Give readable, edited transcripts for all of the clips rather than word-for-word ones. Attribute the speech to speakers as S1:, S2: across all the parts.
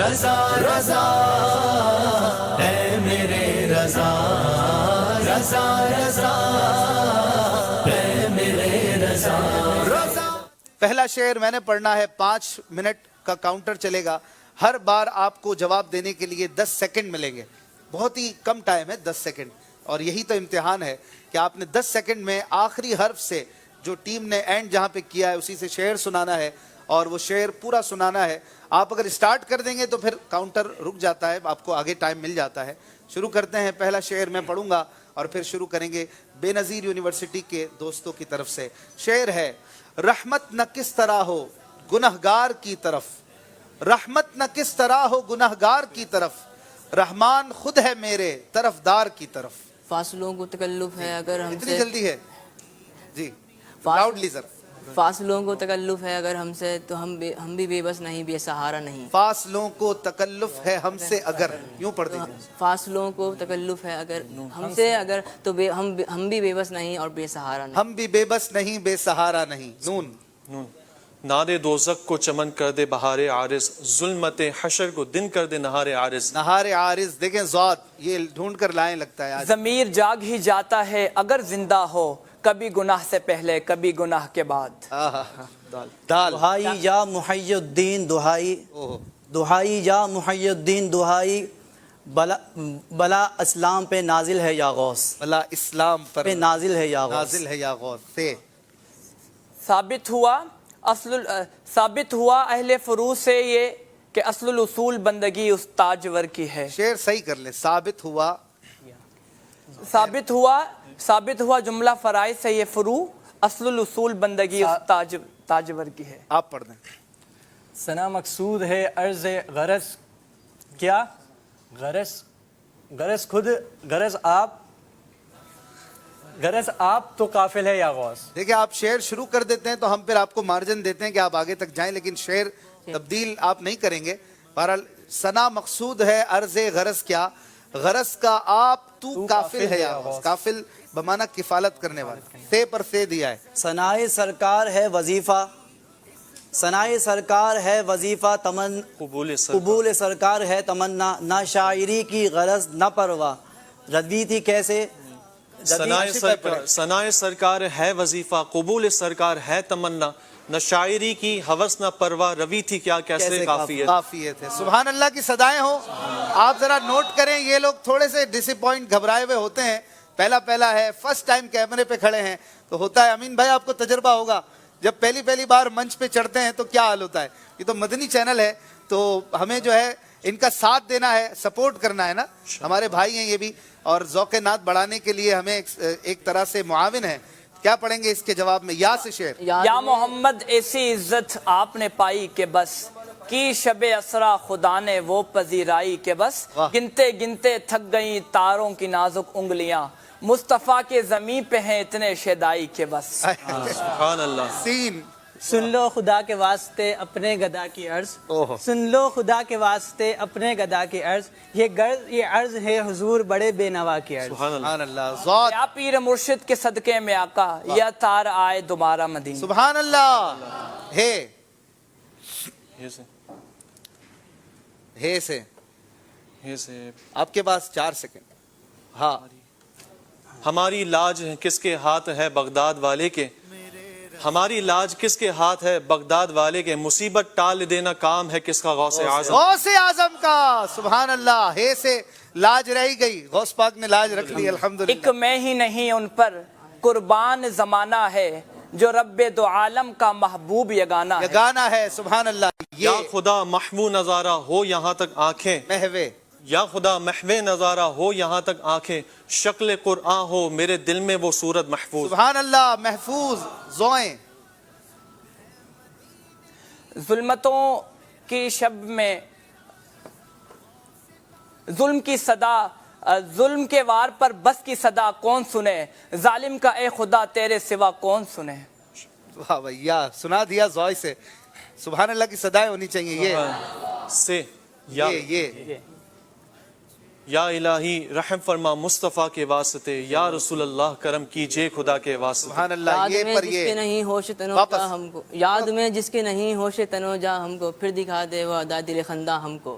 S1: رضا رضا اے میرے رضا، رضا رضا اے میرے رضا رضا۔
S2: پہلا شعر میں نے پڑھنا ہے، 5 منٹ کا کاؤنٹر چلے گا، ہر بار آپ کو جواب دینے کے لیے 10 سیکنڈ ملیں گے، بہت ہی کم ٹائم ہے 10 سیکنڈ، اور یہی تو امتحان ہے کہ آپ نے 10 سیکنڈ میں آخری حرف سے جو ٹیم نے اینڈ جہاں پہ کیا ہے اسی سے شعر سنانا ہے، اور وہ شعر پورا سنانا ہے۔ آپ اگر اسٹارٹ کر دیں گے تو پھر کاؤنٹر رک جاتا ہے، آپ کو آگے ٹائم مل جاتا ہے۔ شروع کرتے ہیں، پہلا شعر میں پڑھوں گا اور پھر شروع کریں گے بے نظیر یونیورسٹی کے دوستوں کی طرف سے۔ شعر ہے، رحمت نہ کس طرح ہو گنہگار کی طرف، رحمت نہ کس طرح ہو گنہگار کی طرف، رحمان خود ہے میرے طرفدار کی طرف۔
S3: فاصلوں کو تکلف ہے اگر ہم
S2: اتنی
S3: سے،
S2: جلدی ہے جی، لاؤڈلی سر۔
S3: فاصلوں کو تکلف ہے اگر ہم سے تو ہم بھی بے بس نہیں، بے سہارا نہیں۔
S2: فاصلوں کو تکلف ہے ہم سے اگر، یوں پڑھ دیجیے،
S3: فاصلوں کو تکلف ہے اگر ہم سے اگر تو ہم بھی بے بس نہیں اور بے سہارا نہیں۔
S2: ہم بھی بے بس نہیں، بے سہارا نہیں۔ نون،
S4: نون، ناد دوزخ کو چمن کر دے بہار عارض، ظلمت حشر کو دن کر دے نہار عارض۔
S2: نہار عارض، دیکھیں ضاد یہ ڈھونڈ کر لائیں لگتا ہے آج۔
S5: ضمیر جاگ ہی جاتا ہے اگر زندہ ہو، کبھی گناہ سے پہلے کبھی گناہ کے بعد۔
S2: دال،
S6: دہائی یا محی الدین دہائی،
S2: اوہ،
S6: دہائی یا محی الدین دہائی، بلا اسلام پہ نازل ہے یا غوث،
S2: بلا اسلام پر
S6: پہ نازل ہے یا غوث۔
S2: نازل ہے یا غوث سے۔
S5: ثابت ہوا اہل فروض سے یہ کہ اصل الاصول بندگی اس تاجور کی ہے۔
S2: شعر صحیح کر لیں، ثابت ہوا،
S5: ثابت ہوا جملہ فرائض سے یہ فرو، اصل الاصول بندگی اس تاجور کی ہے۔
S2: آپ پڑھ دیں۔
S7: ثنا مقصود ہے عرض غرض کیا، غرض خود، غرض آپ تو قافل ہے یا غوث۔
S2: دیکھیں آپ شعر شروع کر دیتے ہیں تو ہم پھر آپ کو مارجن دیتے ہیں کہ آپ آگے تک جائیں، لیکن شعر تبدیل آپ نہیں کریں گے۔ بہرحال ثنا مقصود ہے عرض غرض کیا، غرض کا آپ تو کافل ہے یا غوث، کافل بمعنی کفالت کرنے والا، سے پر سے دیا ہے۔
S6: ثنائے سرکار ہے وظیفہ، ثنائے سرکار ہے وظیفہ، قبول سرکار ہے تمنا، نہ شاعری کی غرض نہ پرواہ، ردی تھی کیسے،
S4: ثنائے سرکار ہے وظیفہ، قبول سرکار ہے تمنا، نہ شاعری کی ہوس نہ پرواہ، روی تھی کیا کیسے کافیت۔
S2: کافیت ہے۔ سبحان اللہ کی صدائیں ہوں۔ آپ ذرا نوٹ کریں، یہ لوگ تھوڑے سے ڈس پوائنٹ گھبرائے ہوئے ہوتے ہیں، پہلا ہے، فرسٹ ٹائم کیمرے پہ کھڑے ہیں تو ہوتا ہے۔ امین بھائی آپ کو تجربہ ہوگا، جب پہلی بار منچ پہ چڑھتے ہیں تو کیا حال ہوتا ہے۔ یہ تو مدنی چینل ہے تو ہمیں جو ہے ان کا ساتھ دینا ہے، سپورٹ کرنا ہے نا، ہمارے بھائی ہیں یہ بھی، اور ذوق نعت بڑھانے کے لیے ہمیں ایک طرح سے معاون ہے۔ کیا پڑھیں گے اس کے جواب میں؟ یا سے شعر،
S5: یا محمد ایسی عزت آپ نے پائی کہ بس، کی شب اسرا خدا نے وہ پذیرائی کہ بس، گنتے گنتے تھک گئیں تاروں کی نازک انگلیاں، مصطفیٰ کے زمین پہ ہیں اتنے شیدائی کہ بس۔
S4: سبحان اللہ۔
S2: سین،
S7: سن لو خدا کے واسطے اپنے گدا کی عرض، سن لو خدا کے واسطے اپنے گدا کی عرض، یہ عرض ہے حضور بڑے بے نوا کی عرض۔
S2: سبحان اللہ۔ ذات،
S5: یا پیر مرشد کے صدقے میں آقا، یا تار آئے دوبارہ مدینہ۔
S2: سبحان اللہ۔ ہے سے آپ کے پاس 4 سیکنڈ۔ ہاں،
S4: ہماری لاج کس کے ہاتھ ہے بغداد والے کے، ہماری لاج کس کے ہاتھ ہے بغداد والے کے، مصیبت ٹال دینا کام ہے کس کا غوث اعظم۔
S2: غوث اعظم کا۔ سبحان اللہ۔ ہے سے لاج رہ گئی، غوث پاک نے لاج رکھ لی، الحمدللہ۔
S5: ایک میں ہی نہیں ان پر قربان زمانہ ہے، جو رب دو عالم کا محبوب یگانہ ہے۔
S2: یگانہ ہے، سبحان اللہ۔
S4: یا
S2: یہ
S4: خدا محو نظارہ ہو یہاں تک آنکھیں،
S2: محوے،
S4: یا خدا محو نظارہ ہو یہاں تک آنکھیں، شکل قرآن ہو میرے دل میں وہ صورت محفوظ۔
S2: سبحان اللہ۔ محفوظ، زوئیں،
S5: ظلمتوں کی شب میں ظلم کی صدا، ظلم کے وار پر بس کی صدا کون سنے، ظالم کا اے خدا تیرے سوا کون سنے۔
S2: واہ بھائی، یا سنا دیا زوئے سے۔ سبحان اللہ کی صدائیں ہونی چاہیے۔ یہ
S4: سے یا یا الہی رحم فرما مصطفیٰ کے واسطے، یا رسول اللہ کرم کیجئے خدا کے واسطے۔
S2: سبحان اللہ۔
S3: یاد
S2: یہ
S3: میں
S2: پر
S3: جس کے
S2: یہ
S3: نہیں ہوش تنو
S2: واپس۔
S3: جا ہم کو، یاد میں جس کے نہیں ہوش تنو جا ہم کو، پھر دکھا دے وہ ادا دل خندہ ہم کو۔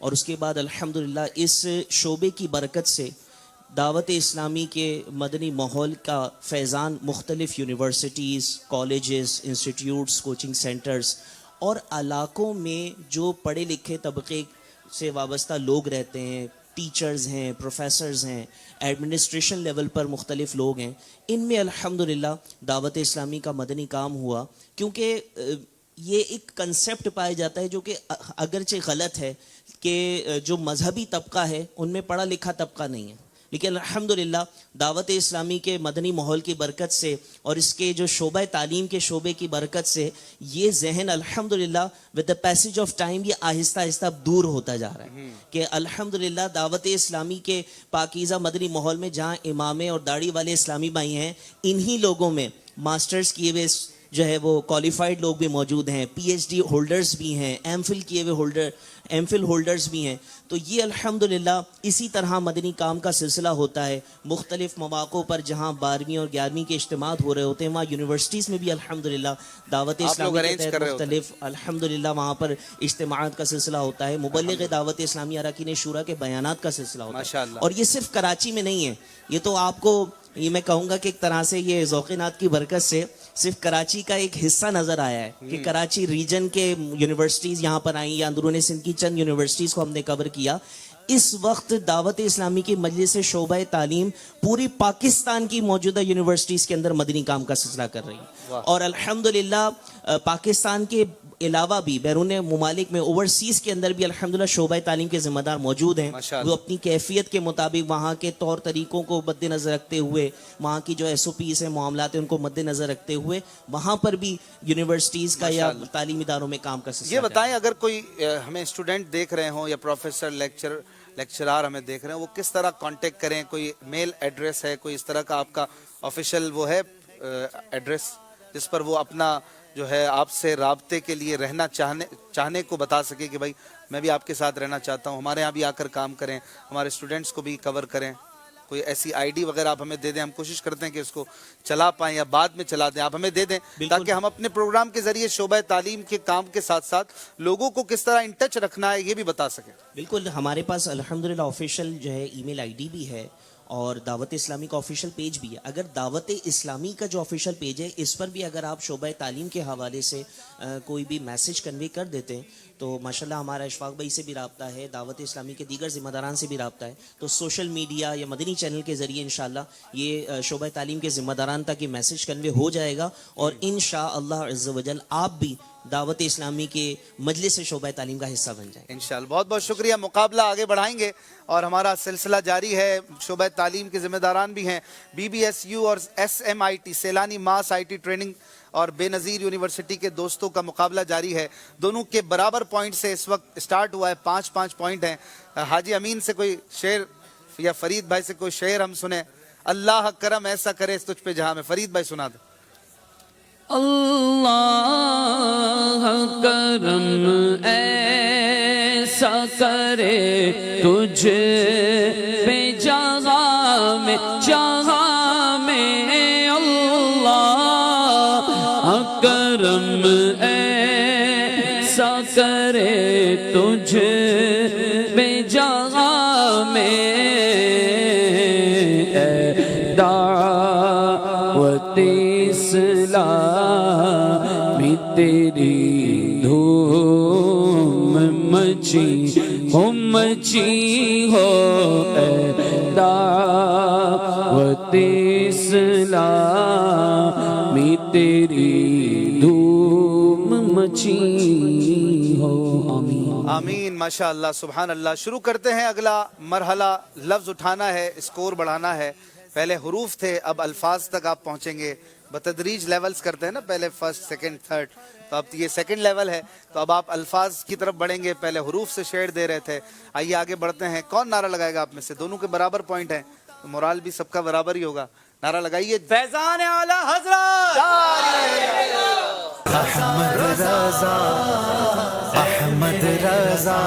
S8: اور اس کے بعد الحمدللہ اس شعبے کی برکت سے دعوت اسلامی کے مدنی ماحول کا فیضان مختلف universities, colleges, institutes, coaching centres اور علاقوں میں جو پڑھے لکھے طبقے سے وابستہ لوگ رہتے ہیں، ٹیچرز ہیں، پروفیسرز ہیں، ایڈمنسٹریشن لیول پر مختلف لوگ ہیں، ان میں الحمدللہ دعوت اسلامی کا مدنی کام ہوا. کیونکہ یہ ایک کنسیپٹ پایا جاتا ہے جو کہ اگرچہ غلط ہے کہ جو مذہبی طبقہ ہے ان میں پڑھا لکھا طبقہ نہیں ہے، لیکن الحمدللہ دعوت اسلامی کے مدنی ماحول کی برکت سے اور اس کے جو شعبہ تعلیم کے شعبے کی برکت سے یہ ذہن الحمدللہ with the passage of time یہ آہستہ آہستہ دور ہوتا جا رہا ہے کہ الحمدللہ دعوت اسلامی کے پاکیزہ مدنی ماحول میں جہاں امامے اور داڑھی والے اسلامی بھائی ہیں، انہی لوگوں میں ماسٹرز کیے ہوئے جو ہے وہ کوالیفائڈ لوگ بھی موجود ہیں، پی ایچ ڈی ہولڈرز بھی ہیں، ایم فل ہولڈرز بھی ہیں. تو یہ الحمدللہ اسی طرح مدنی کام کا سلسلہ ہوتا ہے. مختلف مواقعوں پر جہاں 12ویں اور 11ویں کے اجتماعات ہو رہے ہوتے ہیں، وہاں یونیورسٹیز میں بھی الحمدللہ دعوت اسلامی کے تحت مختلف الحمدللہ وہاں پر اجتماعات کا سلسلہ ہوتا ہے. مبلغ دعوت اسلامی اراکین شورا کے بیانات کا سلسلہ ہوتا ہے. اور یہ صرف کراچی میں نہیں ہے، یہ تو آپ کو یہ میں کہوں گا کہ ایک طرح سے یہ ذوق نات کی برکت سے صرف کراچی کا ایک حصہ نظر آیا ہے کہ کراچی ریجن کے یونیورسٹیز یہاں پر آئیں یا اندرون سندھ کی چند یونیورسٹیز کو ہم نے کور کیا. اس وقت دعوت اسلامی کی مجلس شعبہ تعلیم پوری پاکستان کی موجودہ یونیورسٹیز کے اندر مدنی کام کا سلسلہ کر رہی ہے. اور الحمدللہ پاکستان کے علاوہ بھی بیرون ممالک میں اوورسیز کے اندر بھی الحمدللہ شعبہ تعلیم کے ذمہ دار موجود ہیں. وہ اپنی کیفیت کے مطابق وہاں کے طور طریقوں کو مد نظر رکھتے ہوئے، وہاں کی جو ایس او پیز ہیں، معاملات ہیں، ان کو مد نظر رکھتے ہوئے وہاں پر بھی یونیورسٹیز کا یا تعلیمی اداروں میں کام کا سلسلہ.
S2: یہ بتائیں اگر کوئی ہمیں اسٹوڈنٹ دیکھ رہے ہوں یا پروفیسر لیکچرار ہمیں دیکھ رہے ہیں، وہ کس طرح کانٹیکٹ کریں؟ کوئی میل ایڈریس ہے، کوئی اس طرح کا آپ کا آفیشیل وہ ہے ایڈریس جس پر وہ اپنا جو ہے آپ سے رابطے کے لیے رہنا چاہنے کو بتا سکے کہ بھائی میں بھی آپ کے ساتھ رہنا چاہتا ہوں، ہمارے ہاں بھی آ کر کام کریں، ہمارے اسٹوڈنٹس کو بھی کور کریں؟ کوئی ایسی آئی ڈی وغیرہ آپ ہمیں دے دیں، ہم کوشش کرتے ہیں کہ اس کو چلا پائیں یا بعد میں چلا دیں، آپ ہمیں دے دیں تاکہ ہم اپنے پروگرام کے ذریعے شعبہ تعلیم کے کام کے ساتھ ساتھ لوگوں کو کس طرح ان ٹچ رکھنا ہے یہ بھی بتا سکیں.
S8: بالکل، ہمارے پاس الحمدللہ آفیشیل جو ہے ای میل آئی ڈی بھی ہے اور دعوت اسلامی کا آفیشیل پیج بھی ہے. اگر دعوت اسلامی کا جو آفیشیل پیج ہے اس پر بھی اگر آپ شعبہ تعلیم کے حوالے سے کوئی بھی میسج کنوے کر دیتے ہیں تو ماشاءاللہ ہمارا اشفاق بھائی سے بھی رابطہ ہے، دعوت اسلامی کے دیگر ذمہ داران سے بھی رابطہ ہے. تو سوشل میڈیا یا مدنی چینل کے ذریعے انشاءاللہ یہ شعبہ تعلیم کے ذمہ داران تک یہ میسج کنوے ہو جائے گا اور انشاءاللہ عز و جل آپ بھی دعوت اسلامی کے مجلس شعبہ تعلیم کا حصہ بن جائیں.
S2: انشاءاللہ. بہت بہت شکریہ. مقابلہ آگے بڑھائیں گے اور ہمارا سلسلہ جاری ہے. شعبہ تعلیم کے ذمہ داران بھی ہیں، بی بی ایس یو اور S M I T Saylani mass I T training اور بے نظیر یونیورسٹی کے دوستوں کا مقابلہ جاری ہے. دونوں کے برابر پوائنٹ سے اس وقت سٹارٹ ہوا ہے، 5-5 پوائنٹ ہیں. حاجی امین سے کوئی شعر یا فرید بھائی سے کوئی شعر ہم سنیں. اللہ کرم ایسا کرے تجھ پہ جہاں میں. فرید بھائی سنا دیں.
S9: اللہ کرم ایسا کرے تجھ پہ جہاں میں، جہاں میں اللہ کرم ایسا کرے تجھ پہ جہاں میں دعوت اسلامی تیری دھوم مچی ہو دعوت اسلامی تیری دھوم مچی ہو. آمین
S2: آمین. ماشاءاللہ سبحان اللہ. شروع کرتے ہیں. اگلا مرحلہ لفظ اٹھانا ہے، اسکور بڑھانا ہے. پہلے حروف تھے، اب الفاظ تک آپ پہنچیں گے. بتدریج لیولز کرتے ہیں نا، پہلے فرسٹ سیکنڈ تھرڈ، تو اب یہ سیکنڈ لیول ہے. تو اب آپ الفاظ کی طرف بڑھیں گے. پہلے حروف سے شعر دے رہے تھے. آئیے آگے بڑھتے ہیں. کون نعرہ لگائے گا آپ میں سے؟ دونوں کے برابر پوائنٹ ہیں تو مورال بھی سب کا برابر ہی ہوگا. نعرہ لگائیے.
S5: فیضان اعلی حضرت
S1: احمد رضا، احمد رضا.